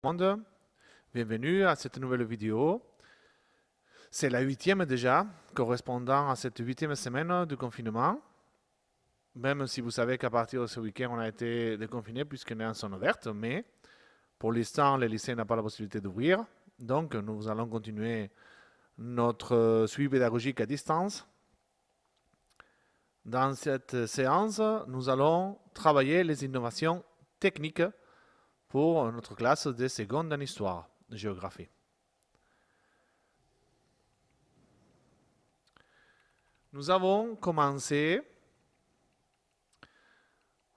Monde, bienvenue à cette nouvelle vidéo. C'est la 8e déjà, correspondant à cette 8e semaine du confinement. Même si vous savez qu'à partir de ce week-end, on a été déconfiné puisque les sont ouvertes, mais pour l'instant, les lycées n'ont pas la possibilité d'ouvrir. Donc, nous allons continuer notre suivi pédagogique à distance. Dans cette séance, nous allons travailler les innovations techniques pour notre classe de seconde en histoire, de géographie. Nous avons commencé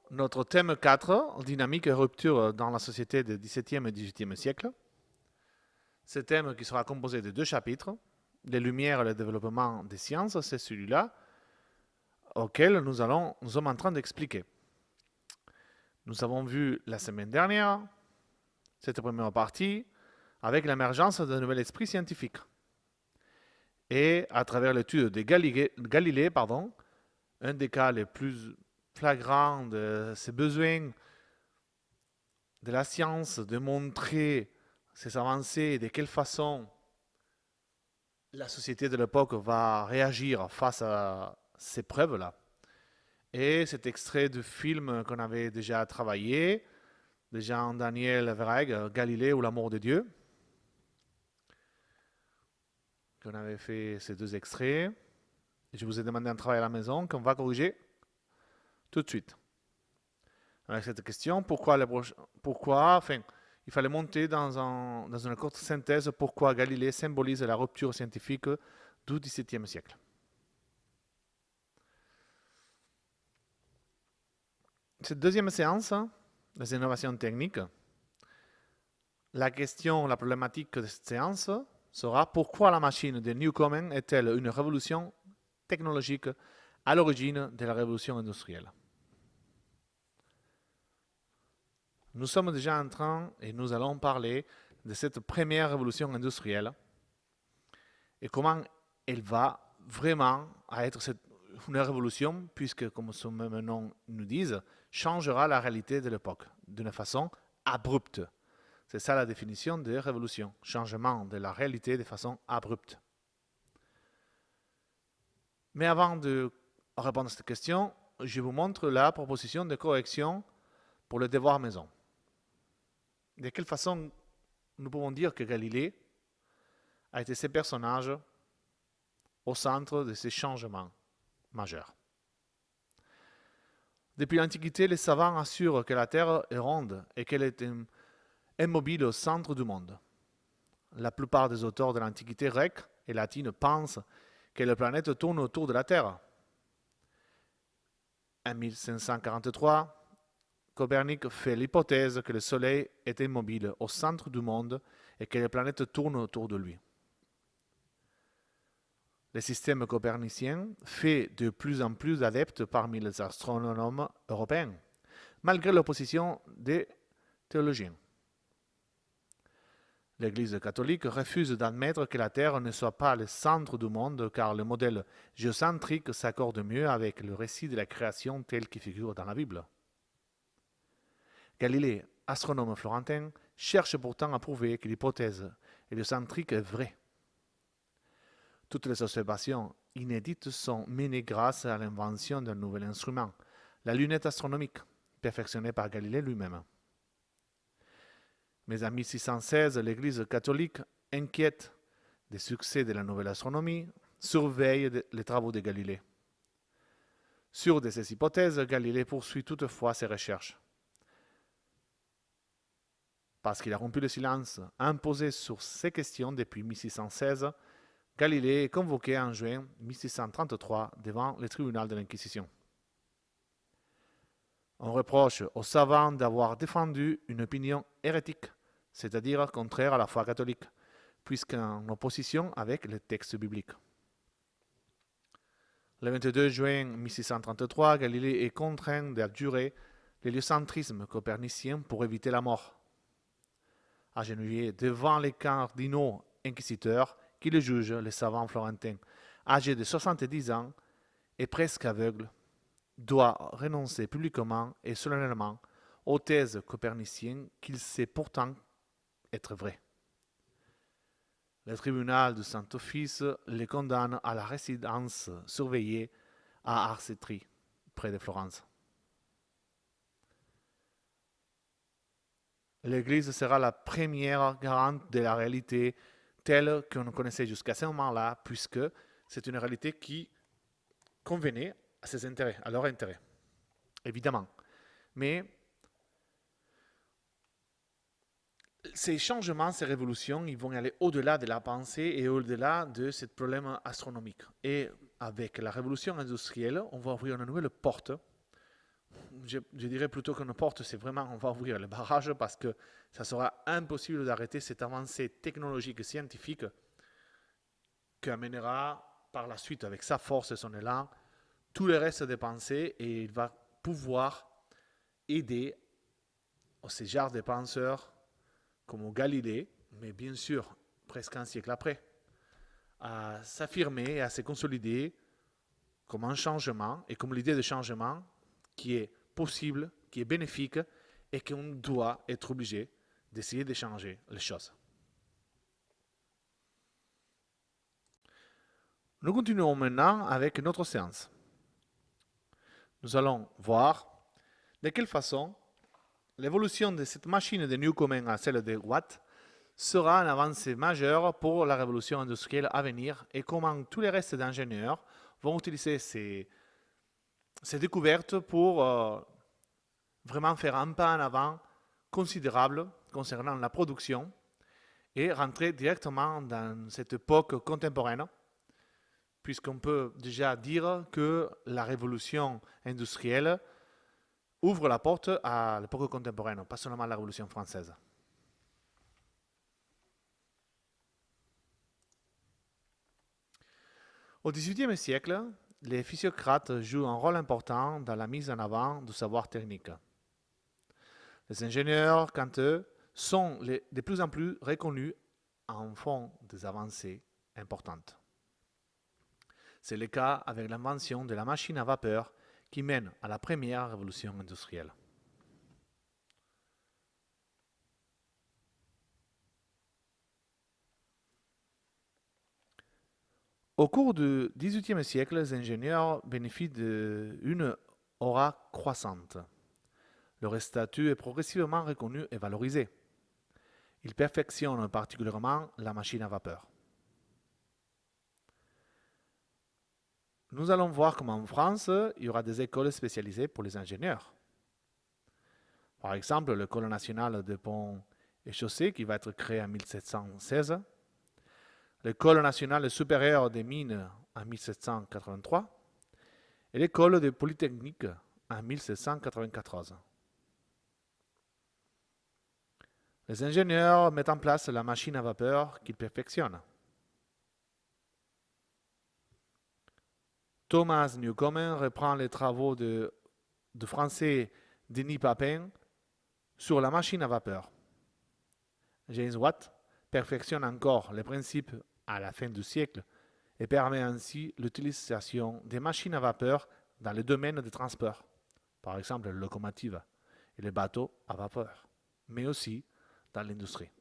notre thème 4, dynamique et rupture dans la société du XVIIe et XVIIIe siècle. Ce thème qui sera composé de 2 chapitres, les lumières et le développement des sciences, c'est celui-là auquel nous sommes en train d'expliquer. Nous avons vu la semaine dernière cette première partie avec l'émergence d'un nouvel esprit scientifique. Et à travers l'étude de Galilée, un des cas les plus flagrants de ses besoins de la science, de montrer ses avancées et de quelle façon la société de l'époque va réagir face à ces preuves-là. Et cet extrait de film qu'on avait déjà travaillé, de Jean-Daniel Verhaeghe, Galilée ou l'amour de Dieu, qu'on avait fait ces 2 extraits. Je vous ai demandé un travail à la maison qu'on va corriger tout de suite. Avec cette question, il fallait monter dans une courte synthèse pourquoi Galilée symbolise la rupture scientifique du XVIIe siècle. Cette deuxième séance, les innovations techniques, la problématique de cette séance sera pourquoi la machine de Newcomen est-elle une révolution technologique à l'origine de la révolution industrielle. Nous sommes déjà en train et nous allons parler de cette première révolution industrielle et comment elle va vraiment être une révolution puisque, comme son même nom nous dit, changera la réalité de l'époque d'une façon abrupte. C'est ça la définition de révolution, changement de la réalité de façon abrupte. Mais avant de répondre à cette question, je vous montre la proposition de correction pour le devoir maison. De quelle façon nous pouvons dire que Galilée a été ce personnage au centre de ces changements majeurs. Depuis l'Antiquité, les savants assurent que la Terre est ronde et qu'elle est immobile au centre du monde. La plupart des auteurs de l'Antiquité grecque et latine pensent que la planète tourne autour de la Terre. En 1543, Copernic fait l'hypothèse que le Soleil est immobile au centre du monde et que les planètes tournent autour de lui. Le système copernicien fait de plus en plus d'adeptes parmi les astronomes européens, malgré l'opposition des théologiens. L'Église catholique refuse d'admettre que la Terre ne soit pas le centre du monde car le modèle géocentrique s'accorde mieux avec le récit de la création tel qu'il figure dans la Bible. Galilée, astronome florentin, cherche pourtant à prouver que l'hypothèse héliocentrique est vraie. Toutes les observations inédites sont menées grâce à l'invention d'un nouvel instrument, la lunette astronomique, perfectionnée par Galilée lui-même. Mais en 1616, l'Église catholique, inquiète des succès de la nouvelle astronomie, surveille les travaux de Galilée. Sûr de ces hypothèses, Galilée poursuit toutefois ses recherches. Parce qu'il a rompu le silence imposé sur ces questions depuis 1616, Galilée est convoqué en juin 1633 devant le tribunal de l'Inquisition. On reproche aux savants d'avoir défendu une opinion hérétique, c'est-à-dire contraire à la foi catholique, puisqu'en opposition avec les textes bibliques. Le 22 juin 1633, Galilée est contraint d'abjurer l'héliocentrisme copernicien pour éviter la mort. Agenouillé devant les cardinaux inquisiteurs qui le jugent, les savants florentins, âgé de 70 ans et presque aveugle, doit renoncer publiquement et solennellement aux thèses coperniciennes qu'il sait pourtant être vrai. Le tribunal du Saint-Office les condamne à la résidence surveillée à Arcetri, près de Florence. L'Église sera la première garante de la réalité telle qu'on connaissait jusqu'à ce moment-là, puisque c'est une réalité qui convenait à ses intérêts, à leurs intérêts, évidemment. Mais ces changements, ces révolutions, ils vont aller au-delà de la pensée et au-delà de ce problème astronomique. Et avec la révolution industrielle, on va ouvrir une nouvelle porte. Je dirais plutôt qu'une porte, c'est vraiment, on va ouvrir le barrage parce que ça sera impossible d'arrêter cette avancée technologique et scientifique qui amènera par la suite, avec sa force et son élan, tout le reste des pensées et il va pouvoir aider ces genres de penseurs comme Galilée, mais bien sûr, presque un siècle après, à s'affirmer et à se consolider comme un changement et comme l'idée de changement qui est possible, qui est bénéfique et qu'on doit être obligé d'essayer de changer les choses. Nous continuons maintenant avec notre séance. Nous allons voir de quelle façon l'évolution de cette machine de Newcomen à celle de Watt sera une avancée majeure pour la révolution industrielle à venir et comment tous les restes d'ingénieurs vont utiliser ces découvertes pour vraiment faire un pas en avant considérable concernant la production et rentrer directement dans cette époque contemporaine, puisqu'on peut déjà dire que la révolution industrielle ouvre la porte à l'époque contemporaine, pas seulement à la Révolution française. Au XVIIIe siècle, les physiocrates jouent un rôle important dans la mise en avant du savoir technique. Les ingénieurs, quant à eux, sont de plus en plus reconnus en font des avancées importantes. C'est le cas avec l'invention de la machine à vapeur qui mène à la première révolution industrielle. Au cours du XVIIIe siècle, les ingénieurs bénéficient d'une aura croissante. Leur statut est progressivement reconnu et valorisé. Ils perfectionnent particulièrement la machine à vapeur. Nous allons voir comment en France, il y aura des écoles spécialisées pour les ingénieurs. Par exemple, l'École nationale des ponts et chaussées qui va être créée en 1716, l'École nationale supérieure des mines en 1783 et l'École des polytechniques en 1794. Les ingénieurs mettent en place la machine à vapeur qu'ils perfectionnent. Thomas Newcomen reprend les travaux du français Denis Papin sur la machine à vapeur. James Watt perfectionne encore les principes à la fin du siècle et permet ainsi l'utilisation des machines à vapeur dans le domaine des transports, par exemple les locomotives et les bateaux à vapeur, mais aussi dans l'industrie.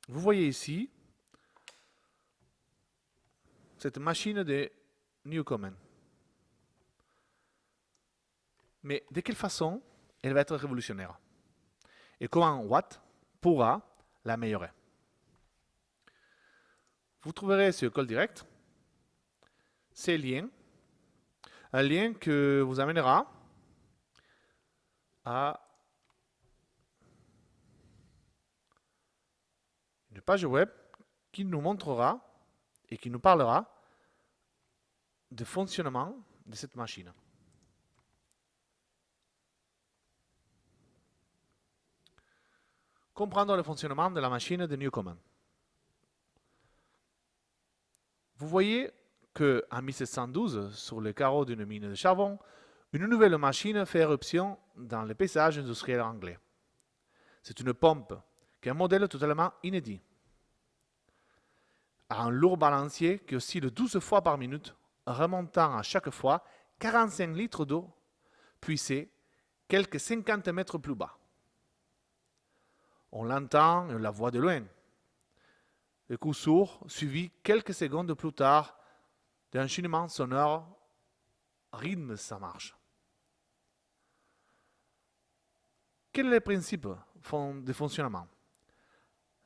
Vous voyez ici cette machine de Newcomen. Mais de quelle façon elle va être révolutionnaire? Et comment Watt pourra l'améliorer? Vous trouverez sur École Directe ces liens, un lien que vous amènera à une page web qui nous montrera et qui nous parlera du fonctionnement de cette machine. Comprendre le fonctionnement de la machine de Newcomen. Vous voyez qu'en 1712, sur les carreaux d'une mine de charbon, une nouvelle machine fait éruption dans le paysage industriel anglais. C'est une pompe qui est un modèle totalement inédit. Un lourd balancier qui oscille 12 fois par minute, remontant à chaque fois 45 litres d'eau puisée quelques 50 mètres plus bas. On l'entend et on la voit de loin. Le coup sourd, suivi quelques secondes plus tard d'un cheminement sonore, rythme sa marche. Quel est le principe de fonctionnement?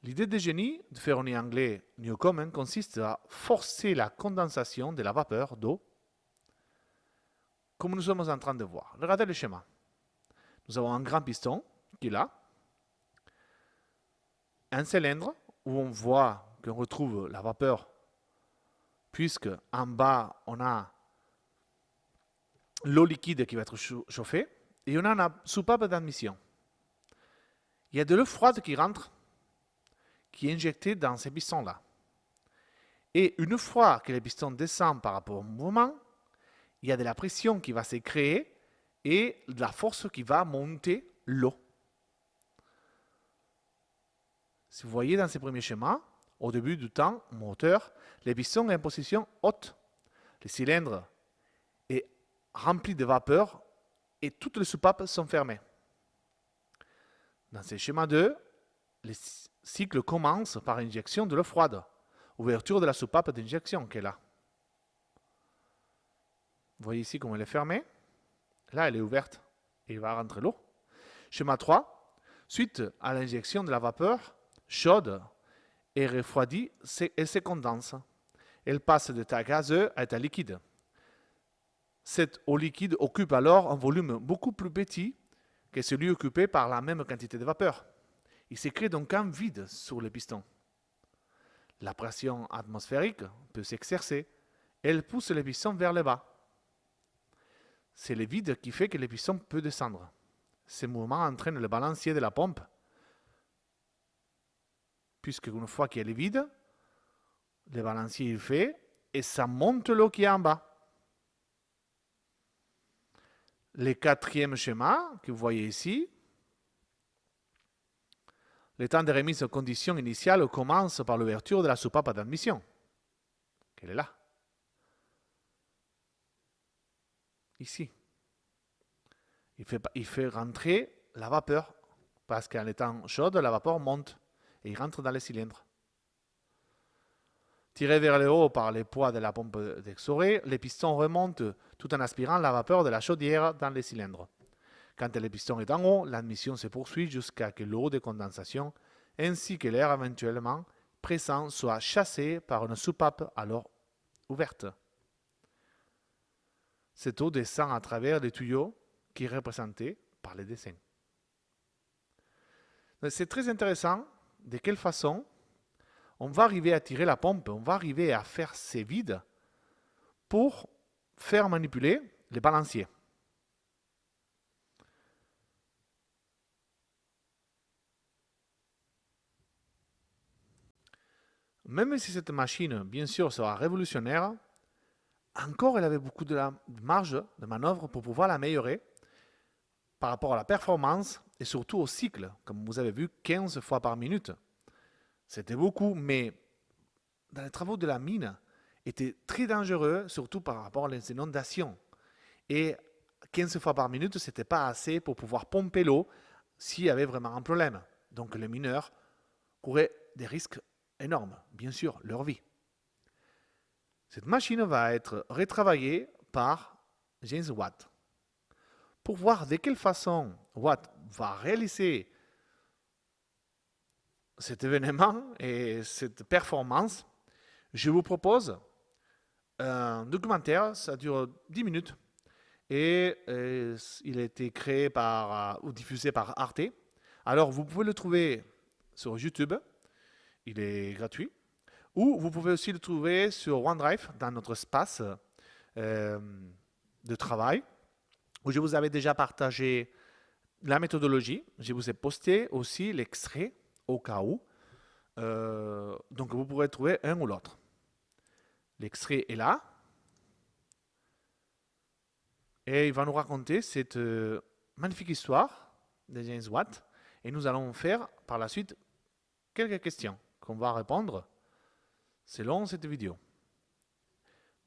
L'idée de génie de faire en anglais Newcomen consiste à forcer la condensation de la vapeur d'eau, comme nous sommes en train de voir. Regardez le schéma. Nous avons un grand piston qui est là, un cylindre où on voit qu'on retrouve la vapeur, puisque en bas on a l'eau liquide qui va être chauffée, et on a une soupape d'admission. Il y a de l'eau froide qui rentre, qui est injectée dans ces pistons-là. Et une fois que les pistons descendent par rapport au mouvement, il y a de la pression qui va se créer et de la force qui va monter l'eau. Si vous voyez dans ces premiers schémas, au début du temps moteur, les pistons sont en position haute. Le cylindre est rempli de vapeur et toutes les soupapes sont fermées. Dans ce schéma 2, le cycle commence par injection de l'eau froide, ouverture de la soupape d'injection qui est là. Vous voyez ici comment elle est fermée. Là, elle est ouverte et il va rentrer l'eau. Schéma 3, suite à l'injection de la vapeur chaude et refroidie, elle se condense. Elle passe d'état gazeux à état liquide. Cette eau liquide occupe alors un volume beaucoup plus petit que celui occupé par la même quantité de vapeur. Il se crée donc un vide sur le piston. La pression atmosphérique peut s'exercer. Elle pousse le piston vers le bas. C'est le vide qui fait que le piston peut descendre. Ce mouvement entraîne le balancier de la pompe, puisque une fois qu'il y a le vide, le balancier il fait et ça monte l'eau qui est en bas. Le quatrième schéma que vous voyez ici, le temps de remise aux conditions initiales commence par l'ouverture de la soupape d'admission, qu'elle est là. Ici. Il fait rentrer la vapeur, parce qu'en étant chaude, la vapeur monte et il rentre dans le cylindre. Tiré vers le haut par les poids de la pompe d'exoré, les pistons remontent tout en aspirant la vapeur de la chaudière dans les cylindres. Quand le piston est en haut, l'admission se poursuit jusqu'à ce que l'eau de condensation ainsi que l'air éventuellement présent soit chassé par une soupape alors ouverte. Cette eau descend à travers les tuyaux qui est représenté par les dessins. C'est très intéressant de quelle façon on va arriver à tirer la pompe, on va arriver à faire ces vides pour faire manipuler les balanciers. Même si cette machine, bien sûr, sera révolutionnaire, encore elle avait beaucoup de marge de manœuvre pour pouvoir l'améliorer par rapport à la performance et surtout au cycle, comme vous avez vu, 15 fois par minute. C'était beaucoup, mais dans les travaux de la mine, était très dangereux, surtout par rapport aux inondations. Et 15 fois par minute, ce n'était pas assez pour pouvoir pomper l'eau s'il y avait vraiment un problème. Donc les mineurs couraient des risques énormes, bien sûr, leur vie. Cette machine va être retravaillée par James Watt. Pour voir de quelle façon Watt va réaliser cet événement et cette performance, je vous propose un documentaire, ça dure 10 minutes et il a été créé ou diffusé par Arte. Alors vous pouvez le trouver sur YouTube, il est gratuit, ou vous pouvez aussi le trouver sur OneDrive dans notre espace de travail, où je vous avais déjà partagé la méthodologie. Je vous ai posté aussi l'extrait au cas où. Donc vous pourrez trouver un ou l'autre. L'extrait est là. Et il va nous raconter cette magnifique histoire de James Watt. Et nous allons faire par la suite quelques questions qu'on va répondre selon cette vidéo.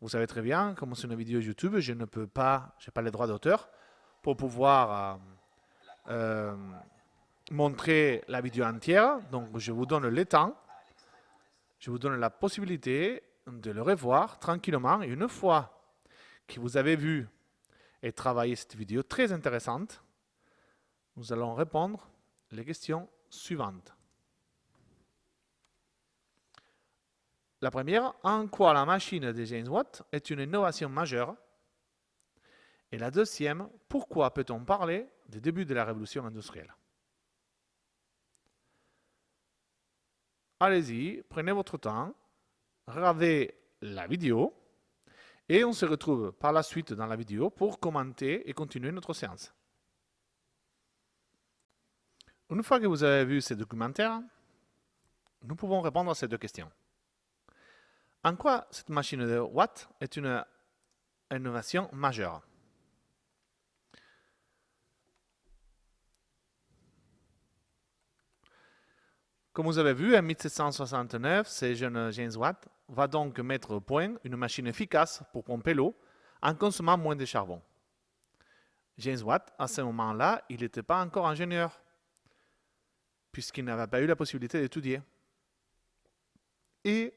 Vous savez très bien, comme c'est une vidéo YouTube, je n'ai pas les droits d'auteur pour pouvoir montrer la vidéo entière, donc je vous donne le temps, je vous donne la possibilité de le revoir tranquillement. Et une fois que vous avez vu et travaillé cette vidéo très intéressante, nous allons répondre les questions suivantes. La première, en quoi la machine de James Watt est une innovation majeure? Et la deuxième, pourquoi peut-on parler du début de la révolution industrielle? Allez-y, prenez votre temps, regardez la vidéo et on se retrouve par la suite dans la vidéo pour commenter et continuer notre séance. Une fois que vous avez vu ces documentaires, nous pouvons répondre à ces deux questions. En quoi cette machine de Watt est une innovation majeure? Comme vous avez vu, en 1769, ce jeune James Watt va donc mettre au point une machine efficace pour pomper l'eau en consommant moins de charbon. James Watt, à ce moment-là, il n'était pas encore ingénieur, puisqu'il n'avait pas eu la possibilité d'étudier. Et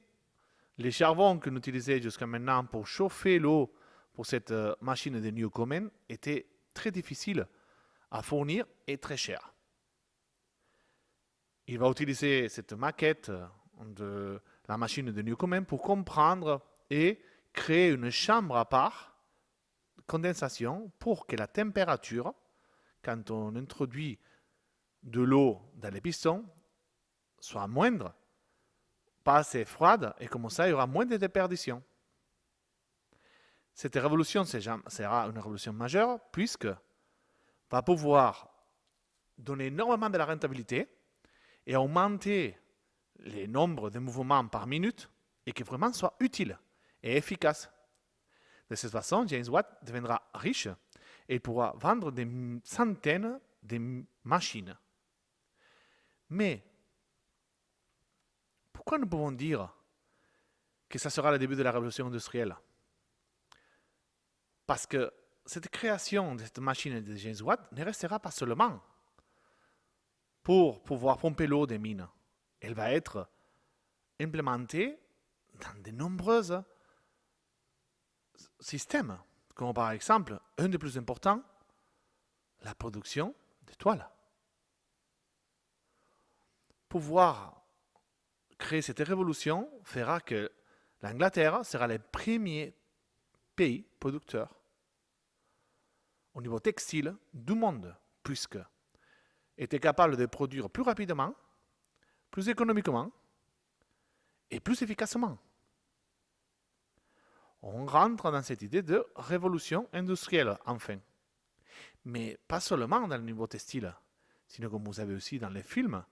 les charbons qu'on utilisait jusqu'à maintenant pour chauffer l'eau pour cette machine de Newcomen étaient très difficiles à fournir et très chers. Il va utiliser cette maquette de la machine de Newcomen pour comprendre et créer une chambre à part de condensation pour que la température, quand on introduit de l'eau dans les pistons, soit moindre, pas assez froide, et comme ça, il y aura moins de déperdition. Cette révolution sera une révolution majeure puisque va pouvoir donner énormément de la rentabilité et augmenter les nombres de mouvements par minute et que vraiment soit utile et efficace. De cette façon, James Watt deviendra riche et il pourra vendre des centaines de machines. Mais pourquoi nous pouvons dire que ça sera le début de la révolution industrielle? Parce que cette création de cette machine de James Watt ne restera pas seulement pour pouvoir pomper l'eau des mines. Elle va être implémentée dans de nombreux systèmes, comme par exemple, un des plus importants, la production de toiles. Pouvoir créer cette révolution fera que l'Angleterre sera le premier pays producteur au niveau textile du monde, puisque était capable de produire plus rapidement, plus économiquement et plus efficacement. On rentre dans cette idée de révolution industrielle, enfin. Mais pas seulement dans le niveau textile, sinon comme vous savez aussi dans les films,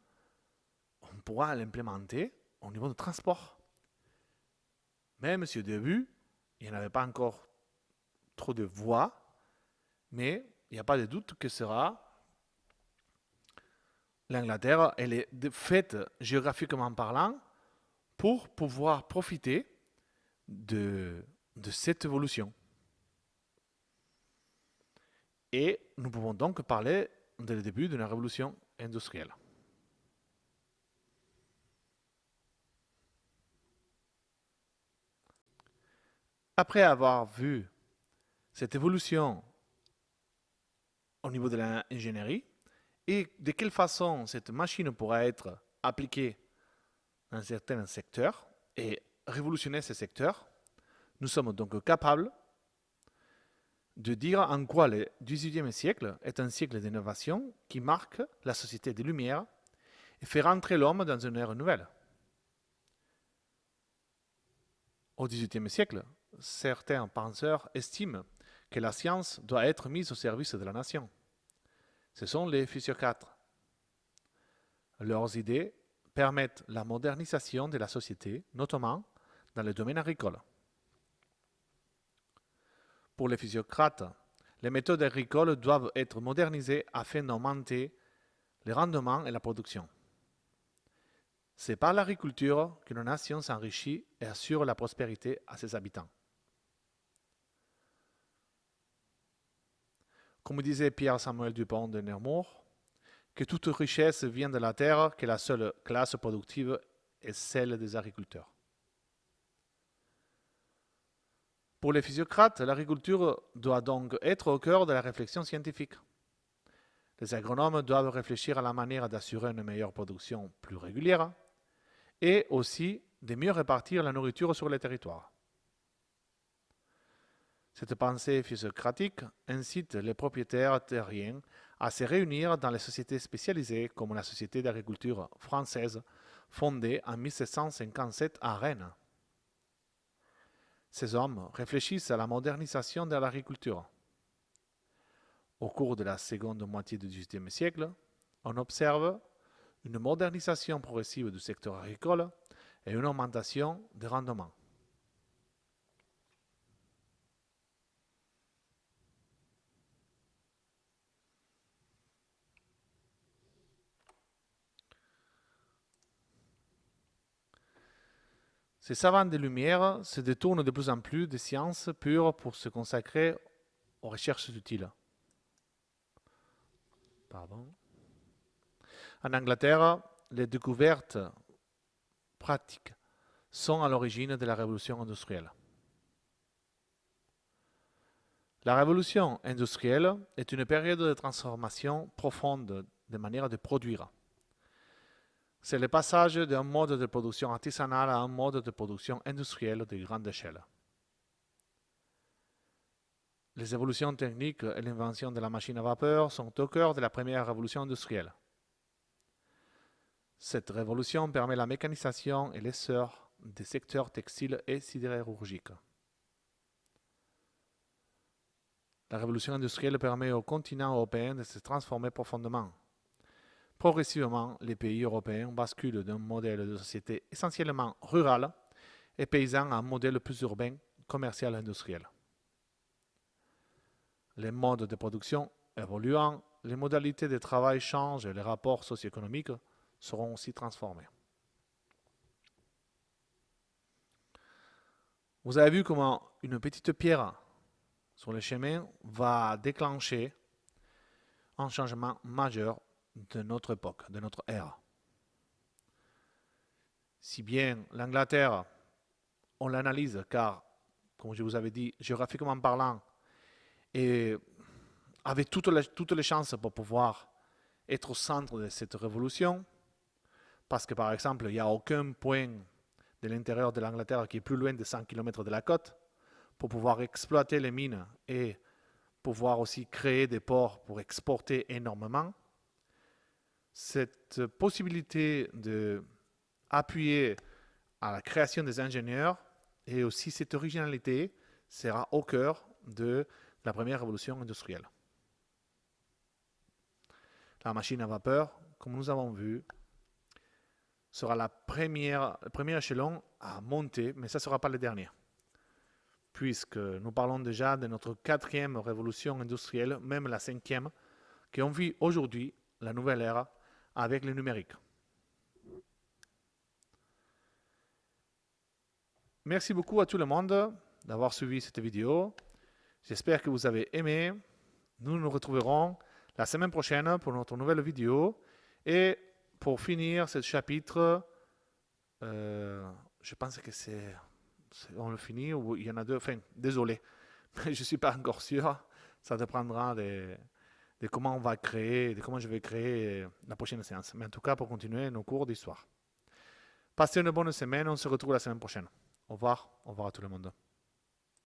on pourra l'implémenter au niveau de transport. Même si au début, il n'y en avait pas encore trop de voies, mais il n'y a pas de doute que l'Angleterre, elle est faite géographiquement parlant pour pouvoir profiter de cette évolution. Et nous pouvons donc parler dès le début de la révolution industrielle. Après avoir vu cette évolution au niveau de l'ingénierie et de quelle façon cette machine pourra être appliquée dans certains secteurs et révolutionner ces secteurs, nous sommes donc capables de dire en quoi le XVIIIe siècle est un siècle d'innovation qui marque la société des Lumières et fait rentrer l'homme dans une ère nouvelle. Au XVIIIe siècle, certains penseurs estiment que la science doit être mise au service de la nation. Ce sont les physiocrates. Leurs idées permettent la modernisation de la société, notamment dans le domaine agricole. Pour les physiocrates, les méthodes agricoles doivent être modernisées afin d'augmenter le rendement et la production. C'est par l'agriculture qu'une nation s'enrichit et assure la prospérité à ses habitants. Comme disait Pierre Samuel Dupont de Nemours, que toute richesse vient de la terre, que la seule classe productive est celle des agriculteurs. Pour les physiocrates, l'agriculture doit donc être au cœur de la réflexion scientifique. Les agronomes doivent réfléchir à la manière d'assurer une meilleure production plus régulière et aussi de mieux répartir la nourriture sur les territoires. Cette pensée physiocratique incite les propriétaires terriens à se réunir dans les sociétés spécialisées comme la Société d'agriculture française fondée en 1757 à Rennes. Ces hommes réfléchissent à la modernisation de l'agriculture. Au cours de la seconde moitié du XVIIIe siècle, on observe une modernisation progressive du secteur agricole et une augmentation des rendements. Ces savants des Lumières se détournent de plus en plus des sciences pures pour se consacrer aux recherches utiles. En Angleterre, les découvertes pratiques sont à l'origine de la révolution industrielle. La révolution industrielle est une période de transformation profonde des manières de produire. C'est le passage d'un mode de production artisanale à un mode de production industrielle de grande échelle. Les évolutions techniques et l'invention de la machine à vapeur sont au cœur de la première révolution industrielle. Cette révolution permet la mécanisation et l'essor des secteurs textiles et sidérurgiques. La révolution industrielle permet au continent européen de se transformer profondément. Progressivement, les pays européens basculent d'un modèle de société essentiellement rural et paysan à un modèle plus urbain, commercial et industriel. Les modes de production évoluant, les modalités de travail changent et les rapports socio-économiques seront aussi transformés. Vous avez vu comment une petite pierre sur le chemin va déclencher un changement majeur de notre époque, de notre ère. Si bien l'Angleterre, on l'analyse car, comme je vous avais dit, géographiquement parlant, et avait toutes les chances pour pouvoir être au centre de cette révolution, parce que par exemple, il n'y a aucun point de l'intérieur de l'Angleterre qui est plus loin de 100 km de la côte, pour pouvoir exploiter les mines et pouvoir aussi créer des ports pour exporter énormément. Cette possibilité d'appuyer à la création des ingénieurs et aussi cette originalité sera au cœur de la première révolution industrielle. La machine à vapeur, comme nous avons vu, sera le premier échelon à monter, mais ça ne sera pas le dernier. Puisque nous parlons déjà de notre 4e révolution industrielle, même la 5e, qu'on vit aujourd'hui, la nouvelle ère, avec le numérique. Merci beaucoup à tout le monde d'avoir suivi cette vidéo. J'espère que vous avez aimé. Nous nous retrouverons la semaine prochaine pour notre nouvelle vidéo. Et pour finir ce chapitre, je pense que on le finit ou il y en a deux. Enfin, désolé, mais je ne suis pas encore sûr. Ça dépendra de comment on va créer, de comment je vais créer la prochaine séance. Mais en tout cas, pour continuer nos cours d'histoire. Passez une bonne semaine. On se retrouve la semaine prochaine. Au revoir à tout le monde.